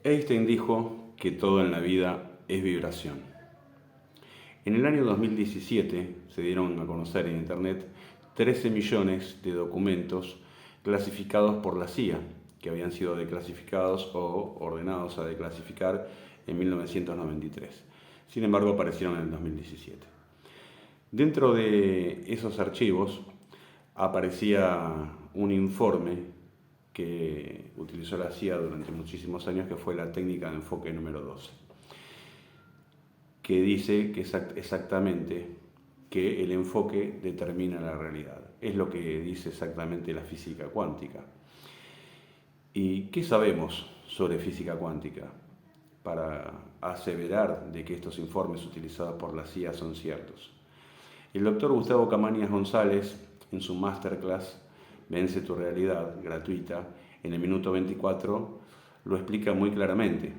Einstein dijo que todo en la vida es vibración. En el año 2017 se dieron a conocer en Internet 13 millones de documentos clasificados por la CIA, que habían sido declasificados o ordenados a declasificar en 1993. Sin embargo, aparecieron en el 2017. Dentro de esos archivos aparecía un informe que utilizó la CIA durante muchísimos años, que fue la técnica de enfoque número 12, que dice que exactamente que el enfoque determina la realidad. Es lo que dice exactamente la física cuántica. ¿Y qué sabemos sobre física cuántica para aseverar de que estos informes utilizados por la CIA son ciertos? El doctor Gustavo Camañas González, en su masterclass Vence tu realidad, gratuita, en el minuto 24, lo explica muy claramente.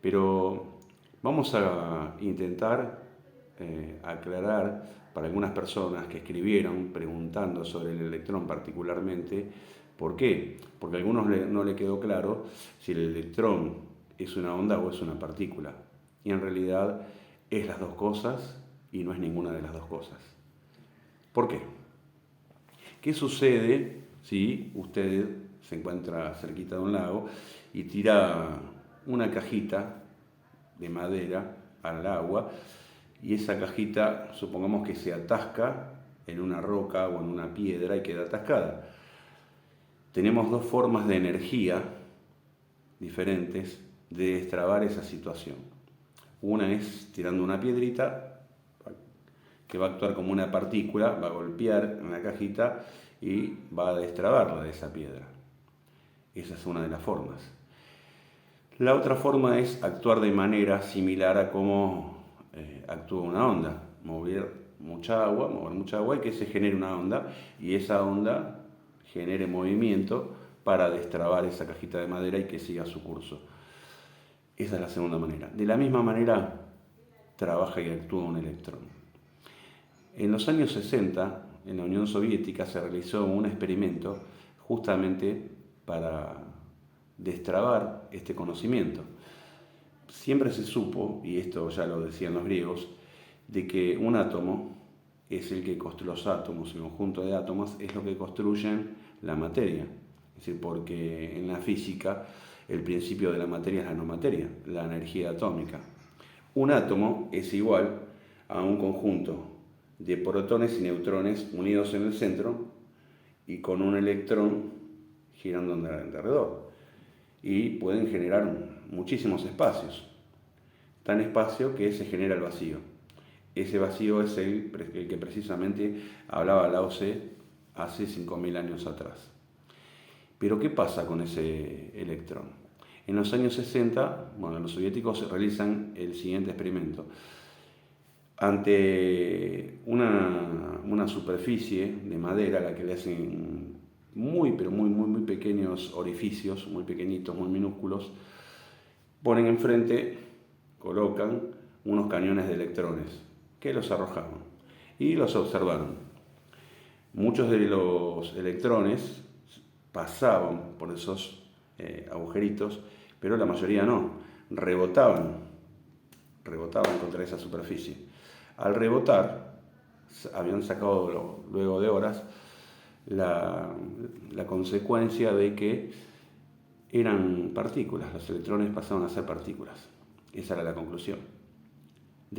Pero vamos a intentar aclarar para algunas personas que escribieron preguntando sobre el electrón particularmente, ¿por qué? Porque a algunos no le quedó claro si el electrón es una onda o es una partícula. Y en realidad es las dos cosas y no es ninguna de las dos cosas. ¿Por qué? ¿Qué sucede si usted se encuentra cerquita de un lago y tira una cajita de madera al agua y esa cajita, supongamos que se atasca en una roca o en una piedra y queda atascada? Tenemos dos formas de energía diferentes de destrabar esa situación. Una es tirando una piedrita que va a actuar como una partícula, va a golpear en la cajita y va a destrabarla de esa piedra. Esa es una de las formas. La otra forma es actuar de manera similar a cómo actúa una onda. Mover mucha agua y que se genere una onda y esa onda genere movimiento para destrabar esa cajita de madera y que siga su curso. Esa es la segunda manera. De la misma manera trabaja y actúa un electrón. En los años 60, en la Unión Soviética, se realizó un experimento justamente para destrabar este conocimiento. Siempre se supo, y esto ya lo decían los griegos, de que un átomo es el que construye los átomos, el conjunto de átomos es lo que construyen la materia. Es decir, porque en la física el principio de la materia es la no materia, la energía atómica. Un átomo es igual a un conjunto de protones y neutrones unidos en el centro y con un electrón girando alrededor. Y pueden generar muchísimos espacios, tan espacio que se genera el vacío. Ese vacío es el que precisamente hablaba Lao Tse hace 5.000 años atrás. Pero ¿qué pasa con ese electrón? En los años 60, los soviéticos realizan el siguiente experimento. Ante una superficie de madera a la que le hacen muy pequeños orificios, muy pequeñitos, muy minúsculos, ponen enfrente, colocan unos cañones de electrones que los arrojaban y los observaron. Muchos de los electrones pasaban por esos agujeritos, pero la mayoría no, rebotaban contra esa superficie. Al rebotar, habían sacado luego de horas la consecuencia de que eran partículas, los electrones pasaron a ser partículas. Esa era la conclusión.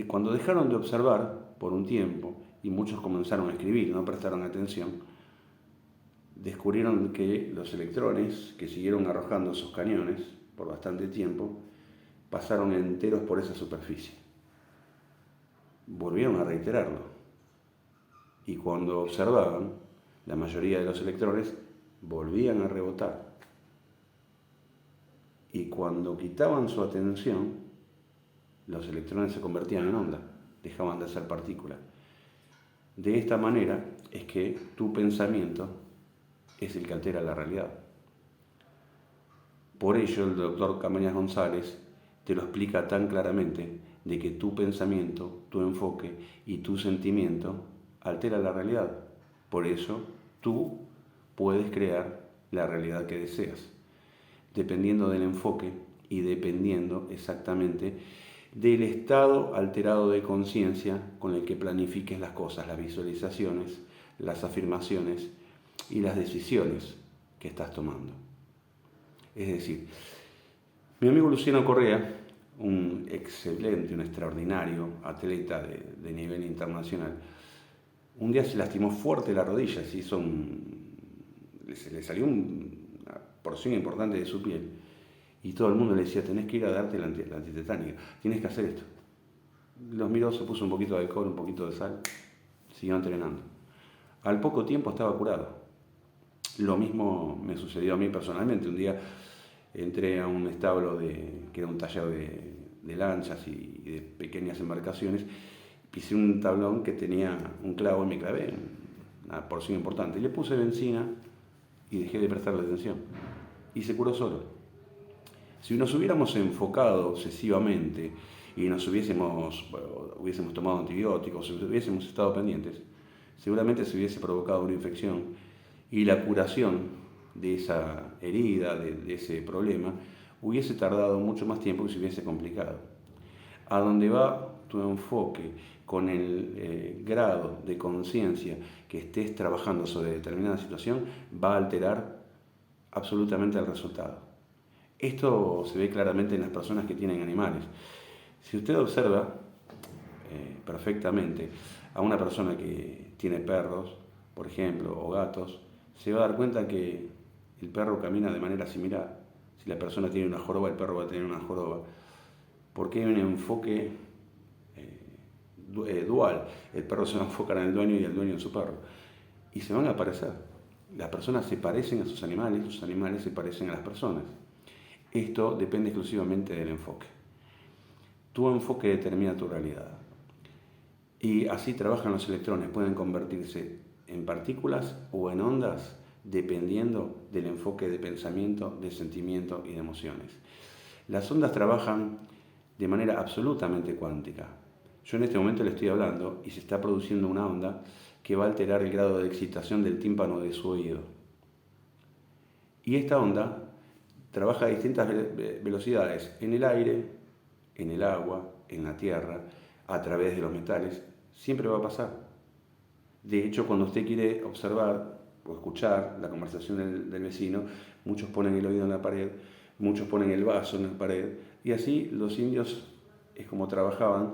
Cuando dejaron de observar por un tiempo y muchos comenzaron a escribir, no prestaron atención, descubrieron que los electrones que siguieron arrojando esos cañones por bastante tiempo pasaron enteros por esa superficie. Volvieron a reiterarlo y cuando observaban, la mayoría de los electrones volvían a rebotar y cuando quitaban su atención, los electrones se convertían en onda, dejaban de ser partículas. De esta manera es que tu pensamiento es el que altera la realidad. Por ello el doctor Camañas González te lo explica tan claramente de que tu pensamiento, tu enfoque y tu sentimiento altera la realidad. Por eso tú puedes crear la realidad que deseas, dependiendo del enfoque y dependiendo exactamente del estado alterado de conciencia con el que planifiques las cosas, las visualizaciones, las afirmaciones y las decisiones que estás tomando. Es decir, mi amigo Luciano Correa, un excelente, un extraordinario atleta de nivel internacional, un día se lastimó fuerte la rodilla, se le salió una porción importante de su piel y todo el mundo le decía, tenés que ir a darte la antitetánica, tienes que hacer esto. Los miró, se puso un poquito de alcohol, un poquito de sal, siguió entrenando. Al poco tiempo estaba curado. Lo mismo me sucedió a mí personalmente. Un día entré a un establo que era un taller de lanchas y de pequeñas embarcaciones, pisé un tablón que tenía un clavo y me clavé una porción importante. Y le puse benzina y dejé de prestarle atención. Y se curó solo. Si nos hubiéramos enfocado excesivamente y hubiésemos tomado antibióticos, hubiésemos estado pendientes, seguramente se hubiese provocado una infección y la curación de esa herida, de ese problema, hubiese tardado mucho más tiempo y se hubiese complicado. A donde va tu enfoque con el grado de conciencia que estés trabajando sobre determinada situación, va a alterar absolutamente el resultado. Esto se ve claramente en las personas que tienen animales. Si usted observa perfectamente a una persona que tiene perros, por ejemplo, o gatos, se va a dar cuenta que el perro camina de manera similar. Si la persona tiene una joroba, el perro va a tener una joroba. Porque hay un enfoque dual. El perro se va a enfocar en el dueño y el dueño en su perro. Y se van a parecer. Las personas se parecen a sus animales se parecen a las personas. Esto depende exclusivamente del enfoque. Tu enfoque determina tu realidad. Y así trabajan los electrones. Pueden convertirse en partículas o en ondas dependiendo del enfoque de pensamiento, de sentimiento y de emociones. Las ondas trabajan de manera absolutamente cuántica. Yo en este momento le estoy hablando y se está produciendo una onda que va a alterar el grado de excitación del tímpano de su oído. Y esta onda trabaja a distintas velocidades en el aire, en el agua, en la tierra, a través de los metales. Siempre va a pasar. De hecho, cuando usted quiere observar o escuchar la conversación del vecino, muchos ponen el oído en la pared, muchos ponen el vaso en la pared, y así los indios es como trabajaban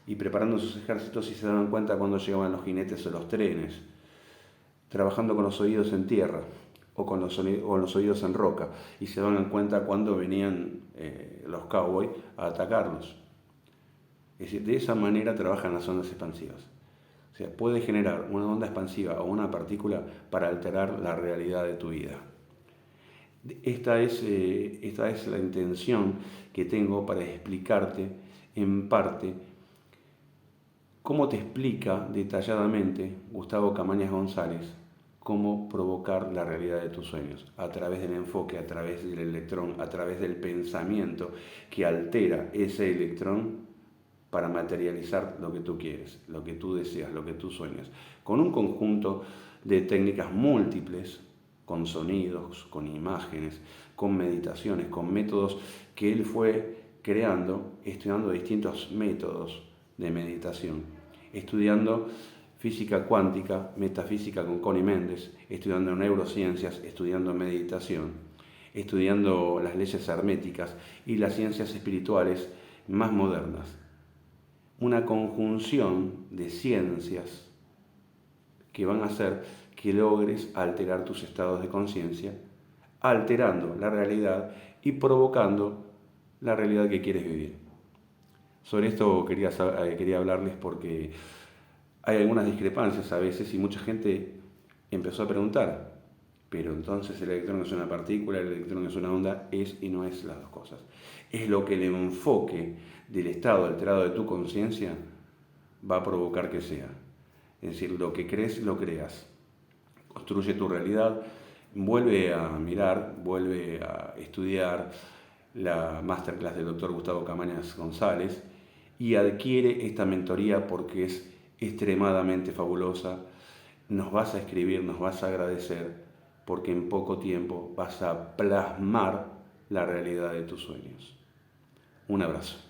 y preparando sus ejércitos y se daban cuenta cuando llegaban los jinetes o los trenes, trabajando con los oídos en tierra o con los oídos en roca, y se daban cuenta cuando venían los cowboys a atacarlos. Es decir, de esa manera trabajan las ondas expansivas. O sea, puede generar una onda expansiva o una partícula para alterar la realidad de tu vida. Esta es la intención que tengo para explicarte en parte cómo te explica detalladamente Gustavo Camañas González cómo provocar la realidad de tus sueños, a través del enfoque, a través del electrón, a través del pensamiento que altera ese electrón para materializar lo que tú quieres, lo que tú deseas, lo que tú sueñas, con un conjunto de técnicas múltiples, con sonidos, con imágenes, con meditaciones, con métodos que él fue creando, estudiando distintos métodos de meditación, estudiando física cuántica, metafísica con Connie Méndez, estudiando neurociencias, estudiando meditación, estudiando las leyes herméticas y las ciencias espirituales más modernas. Una conjunción de ciencias que van a hacer que logres alterar tus estados de conciencia, alterando la realidad y provocando la realidad que quieres vivir. Sobre esto quería hablarles porque hay algunas discrepancias a veces y mucha gente empezó a preguntar, pero entonces el electrón es una partícula, el electrón es una onda, es y no es las dos cosas. Es lo que el enfoque del estado alterado de tu conciencia va a provocar que sea. Es decir, lo que crees, lo creas. Construye tu realidad, vuelve a mirar, vuelve a estudiar la masterclass del doctor Gustavo Camañas González y adquiere esta mentoría porque es extremadamente fabulosa. Nos vas a escribir, nos vas a agradecer porque en poco tiempo vas a plasmar la realidad de tus sueños. Un abrazo.